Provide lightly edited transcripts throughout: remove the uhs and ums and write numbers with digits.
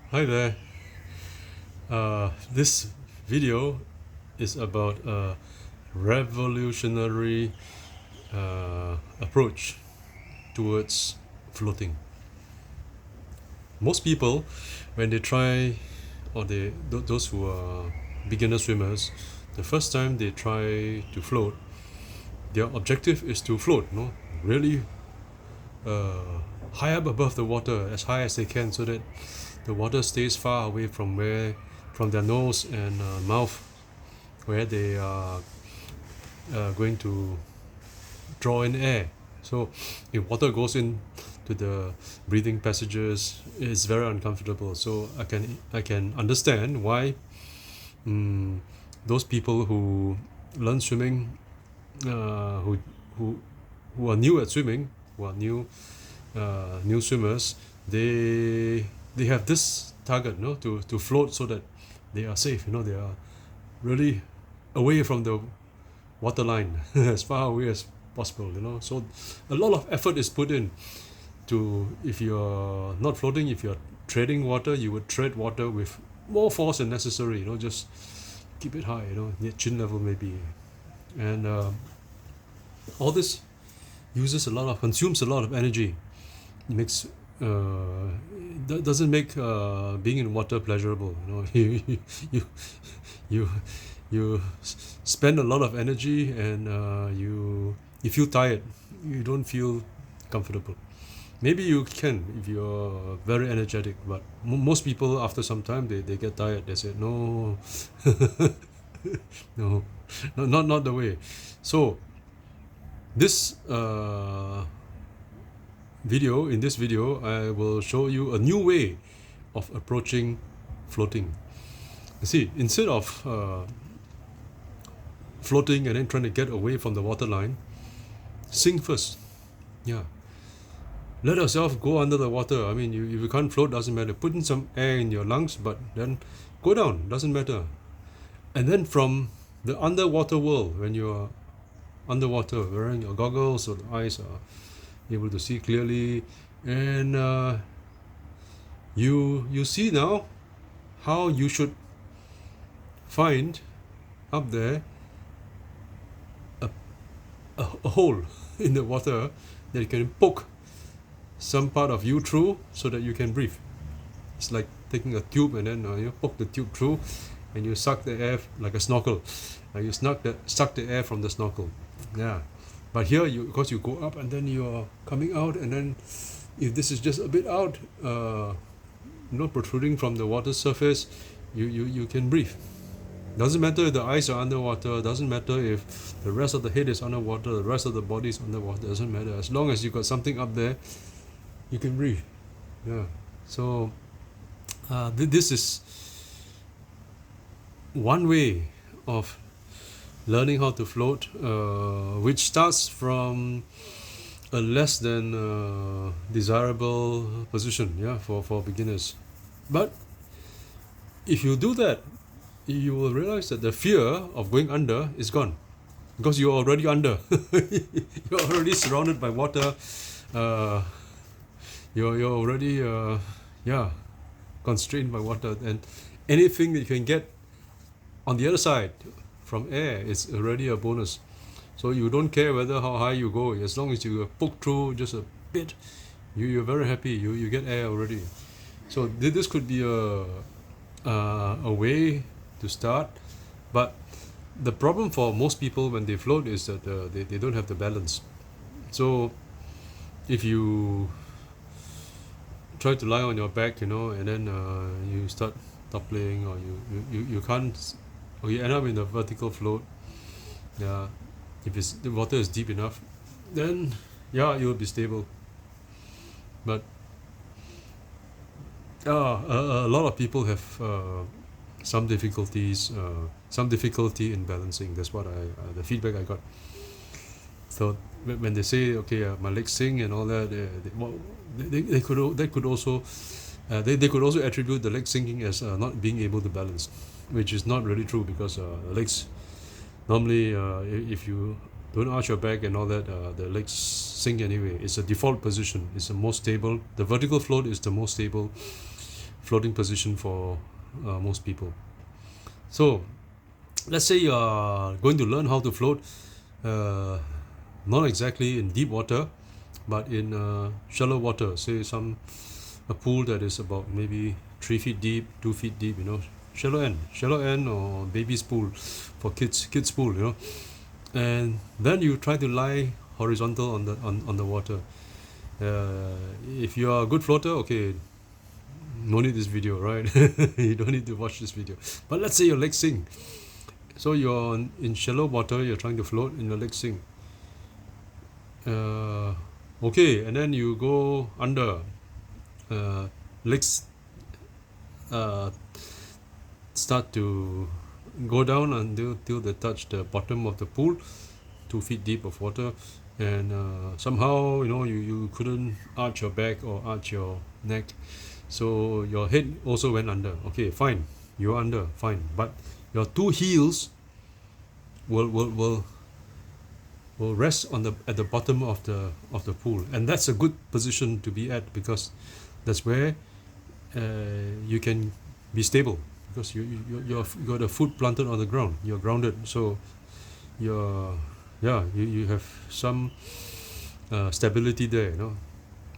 Hi there. This video is about a revolutionary approach towards floating. Most people, when they try, or those who are beginner swimmers, the first time they try to float, their objective is to float, really uh, high up above the water, as high as they can, so that the water stays far away from their nose and mouth, where they are going to draw in air. So if water goes in to the breathing passages, it's very uncomfortable. So I can understand why those people who learn swimming, who who who are new at swimming, who are new swimmers, they have this target, to float so that they are safe. They are really away from the waterline as far away as possible. So a lot of effort is put in to, if you're not floating, if you're treading water, you would tread water with more force than necessary. Just keep it high, near chin level maybe. And all this consumes a lot of energy. It makes doesn't make being in water pleasurable. You you you spend a lot of energy, and you feel tired. You don't feel comfortable. Maybe you can if you're very energetic, but most people, after some time, they get tired. They say no. No, not the way. So this in this video, I will show you a new way of approaching floating. You see, instead of floating and then trying to get away from the waterline, sink first. Yeah, let yourself go under the water. I mean, if you can't float, doesn't matter. Put in some air in your lungs, but then go down, doesn't matter. And then from the underwater world, when you are underwater, wearing your goggles so the eyes are able to see clearly, and you see now how you should find up there a hole in the water that you can poke some part of you through so that you can breathe. It's like taking a tube and then you poke the tube through, and you suck the air like a snorkel. You suck the air from the snorkel. Yeah. But here, because you go up and then you're coming out, and then if this is just a bit out, protruding from the water surface, you can breathe. Doesn't matter if the eyes are underwater, doesn't matter if the rest of the head is underwater, the rest of the body is underwater, doesn't matter. As long as you got something up there, you can breathe. Yeah. So this is one way of learning how to float, which starts from a less than desirable position, for beginners. But if you do that, you will realize that the fear of going under is gone, because you're already under. You're already surrounded by water. You're already constrained by water, and anything that you can get on the other side from air is already a bonus. So you don't care whether how high you go, as long as you poke through just a bit, you're very happy. You get air already. So this could be a way to start. But the problem for most people when they float is that they don't have the balance. So if you try to lie on your back, and then you start toppling, or you can't, or you end up in a vertical float. Yeah, if the water is deep enough, then you'll be stable. But a lot of people have some difficulty in balancing. That's what the feedback I got. So when they say, okay, my legs sing and all that, they could also attribute the leg sinking as not being able to balance, which is not really true, because legs normally, if you don't arch your back and all that, the legs sink anyway. It's a default position. It's the most stable. The vertical float is the most stable floating position for most people. So let's say you are going to learn how to float, not exactly in deep water, but in shallow water, say a pool that is about maybe 3 feet deep, 2 feet deep, shallow end or baby's pool for kids pool, and then you try to lie horizontal on the water. If you are a good floater, okay, no need this video, right? You don't need to watch this video. But let's say your legs sink, so you're in shallow water, you're trying to float and your legs sink. Okay, and then you go under, legs start to go down until they touch the bottom of the pool, 2 feet deep of water, and somehow you couldn't arch your back or arch your neck, so your head also went under. Okay, fine, you're under, fine, but your two heels will rest at the bottom of the pool, and that's a good position to be at, because that's where you can be stable, because you got a foot planted on the ground, you're grounded, so you have some stability there,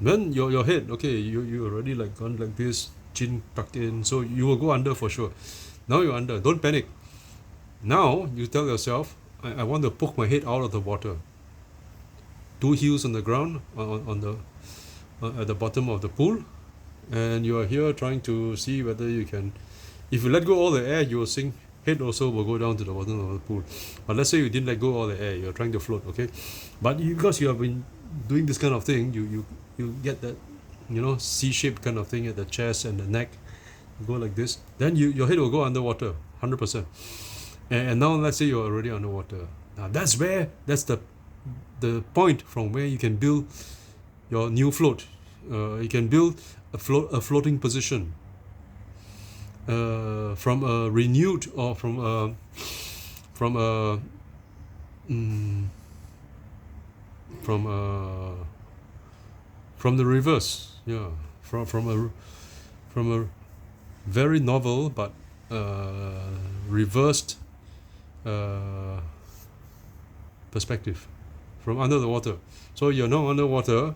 Then your head, okay, you already like gone like this, chin tucked in, so you will go under for sure. Now you're under, don't panic. Now you tell yourself, I want to poke my head out of the water. Two heels on the ground, at the bottom of the pool, and you are here trying to see whether you can. If you let go all the air, you will sink. Head also will go down to the bottom of the pool. But let's say you didn't let go all the air, you're trying to float, okay? But because you have been doing this kind of thing, you get that, C-shaped kind of thing at the chest and the neck. You go like this, then your head will go underwater, 100%. And now let's say you're already underwater. Now that's the point from where you can build your new float. You can build a floating position from a renewed, or from the reverse, from a very novel but reversed perspective, from under the water. So you're now underwater,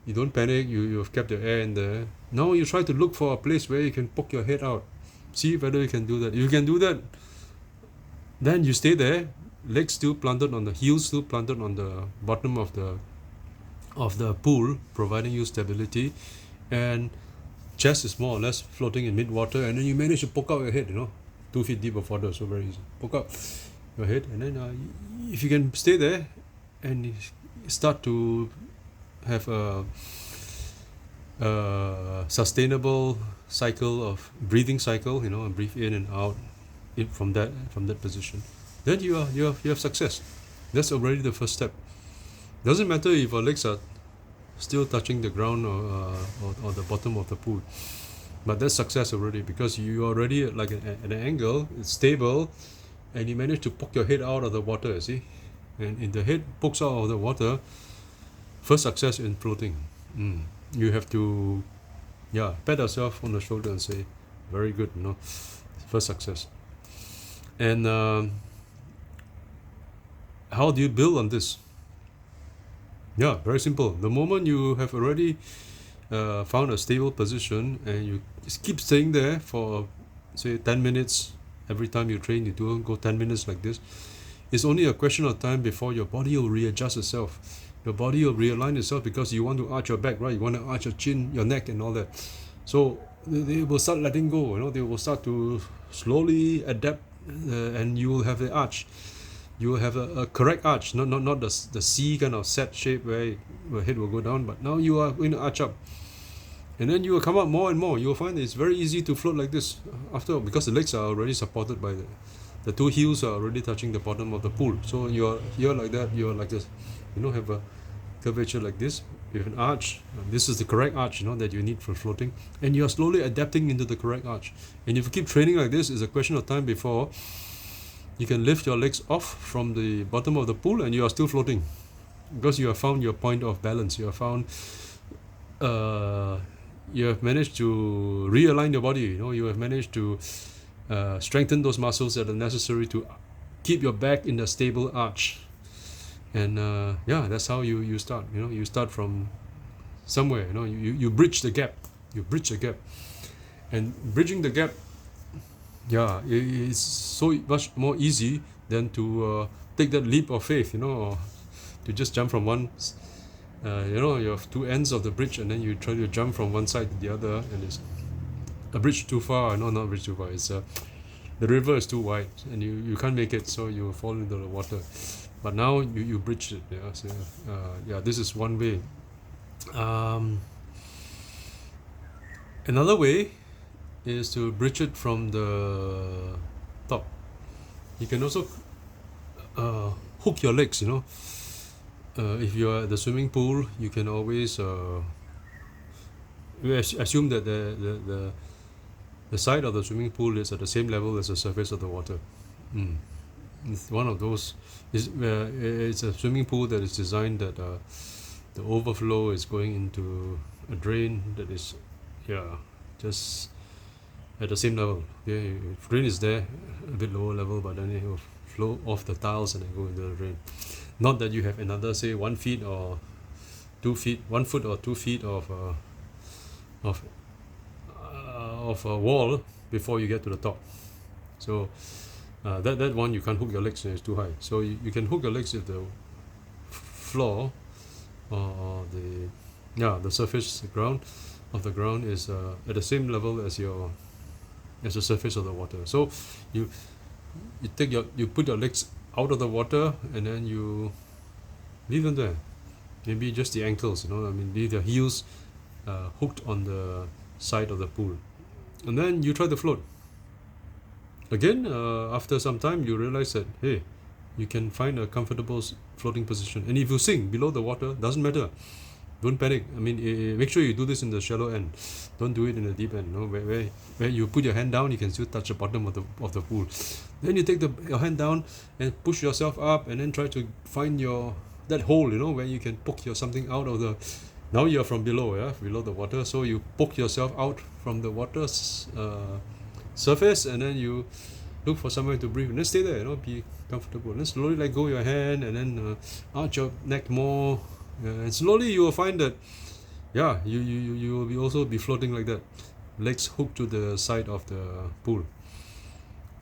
you don't panic, you've kept your air in there. Now you try to look for a place where you can poke your head out, see whether you can do that. If you can do that, then you stay there, legs still planted on the heels, still planted on the bottom of the pool, providing you stability, and chest is more or less floating in mid-water, and then you manage to poke out your head, 2 feet deep of water, so very easy. Poke out your head, and then if you can stay there and start to have a sustainable cycle of breathing cycle, and breathe in and out from that position, then you have success. That's already the first step. Doesn't matter if your legs are still touching the ground or the bottom of the pool, but that's success already, because you already at an angle, it's stable, and you manage to poke your head out of the water, you see. And if the head pokes out of the water, first success in floating. You have to pat yourself on the shoulder and say, very good, first success. And how do you build on this? Very simple. The moment you have already found a stable position, and you just keep staying there for say 10 minutes, every time you train, you go 10 minutes like this, it's only a question of time before your body will readjust itself. Your body will realign itself, because you want to arch your back, right? You want to arch your chin, your neck, and all that. So they will start letting go. They will start to slowly adapt, and you will have the arch. You will have a correct arch, not the C kind of set shape where your head will go down. But now you are going to arch up, and then you will come up more and more. You will find it's very easy to float like this after, because the legs are already supported by the two heels are already touching the bottom of the pool. So you're here like that. You're like this. Have a curvature like this. You have an arch. This is the correct arch, that you need for floating, and you are slowly adapting into the correct arch. And if you keep training like this, it's a question of time before you can lift your legs off from the bottom of the pool, and you are still floating, because you have found your point of balance. You have found you have managed to realign your body. You know, you have managed to strengthen those muscles that are necessary to keep your back in a stable arch. And yeah, that's how you start. You know, you start from somewhere. You know, you bridge the gap. You bridge the gap, and bridging the gap, yeah, it's so much more easy than to take that leap of faith. You know, or to just jump from one. You know, you have two ends of the bridge, and then you try to jump from one side to the other, and it's a bridge too far. No, not a bridge too far. It's the river is too wide, and you can't make it, so you fall into the water. But now you bridge it. Yeah, so yeah, this is one way. Another way is to bridge it from the top. You can also hook your legs. You know, if you are at the swimming pool, you can always assume that the side of the swimming pool is at the same level as the surface of the water. It's one of those. It's a swimming pool that is designed that the overflow is going into a drain that is, yeah, just at the same level. Okay, drain is there, a bit lower level, but then it will flow off the tiles and then go into the drain. Not that you have another, say, 1 feet or 2 feet, 1 foot or 2 feet of a wall before you get to the top. So that one you can't hook your legs, it's too high. So you can hook your legs if the floor or the surface, the ground of the ground is at the same level as the surface of the water. So you put your legs out of the water, and then you leave them there. Maybe just the ankles, you know. I mean, leave the heels hooked on the side of the pool, and then you try to float. Again, after some time, you realize that, hey, you can find a comfortable floating position. And if you sink below the water, doesn't matter. Don't panic. I mean, make sure you do this in the shallow end. Don't do it in the deep end. You know, where you put your hand down, you can still touch the bottom of the pool. Then you take your hand down and push yourself up, and then try to find that hole, you know, where you can poke something out of the. Now you're from below, yeah, below the water. So you poke yourself out from the water's surface, and then you look for somewhere to breathe, and then stay there. You know, be comfortable. And then slowly let go your hand, and then arch your neck more. And slowly you will find that, yeah, you will also be floating like that, legs hooked to the side of the pool.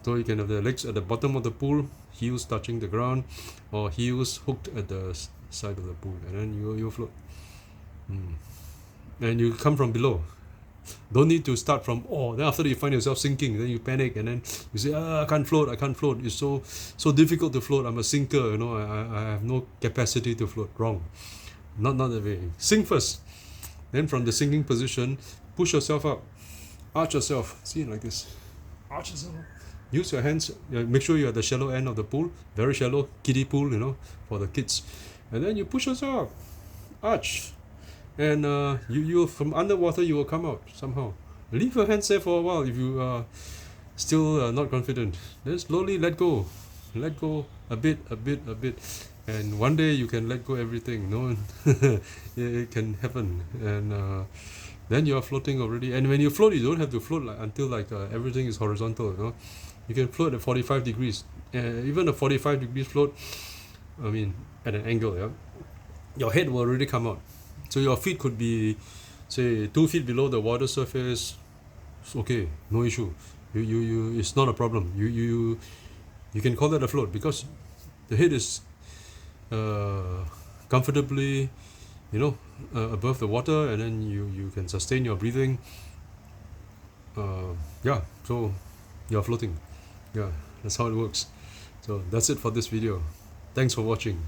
So you can have the legs at the bottom of the pool, heels touching the ground, or heels hooked at the side of the pool, and then you float. And you come from below. Don't need to start from then after you find yourself sinking, then you panic, and then you say, I can't float. It's so difficult to float. I'm a sinker, you know. I have no capacity to float. Wrong. Not that way. Sink first. Then from the sinking position, push yourself up. Arch yourself. See, like this. Arch yourself up. Use your hands. Make sure you're at the shallow end of the pool. Very shallow, kiddie pool, you know, for the kids. And then you push yourself up. Arch. And you from underwater, you will come out somehow. Leave your hands there for a while if you are still not confident. Then slowly let go. Let go a bit. And one day you can let go everything. No, it can happen. And then you are floating already. And when you float, you don't have to float until everything is horizontal. You know, you can float at 45 degrees. Even a 45 degrees float, I mean, at an angle. Yeah, your head will already come out. So your feet could be, say, 2 feet below the water surface. It's okay, no issue. You it's not a problem. You can call that a float, because the head is comfortably, you know, above the water, and then you can sustain your breathing. Yeah, so you're floating. Yeah, that's how it works. So that's it for this video. Thanks for watching.